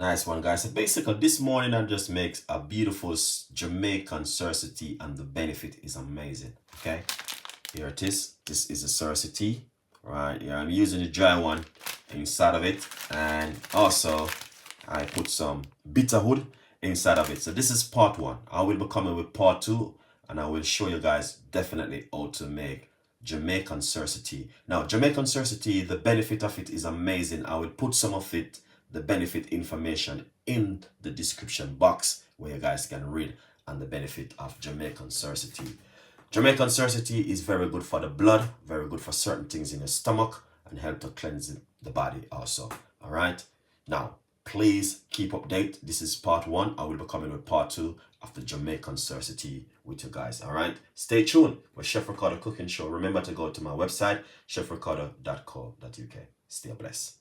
Nice one, guys. So basically, this morning I just makes a beautiful Jamaican Cerassie tea, and the benefit is amazing. Okay, here it is. This is a Cerassie tea, right? Yeah, I'm using the dry one inside of it, and also I put some bitterwood inside of it. So this is part one. I will be coming with part two, and I will show you guys definitely how to make Jamaican Cerassie tea. Now, Jamaican Cerassie tea, the benefit of it is amazing. I will put some of it, the benefit information, in the description box where you guys can read on the benefit of Jamaican Cerassie tea. Jamaican Cerassie tea is very good for the blood, very good for certain things in your stomach, and help to cleanse the body also. All right. Now, please keep update. This is part one. I will be coming with part two of the Jamaican Cerassie tea with you guys. All right. Stay tuned with Chef Ricardo Cooking Show. Remember to go to my website, chefricardo.co.uk. Stay blessed.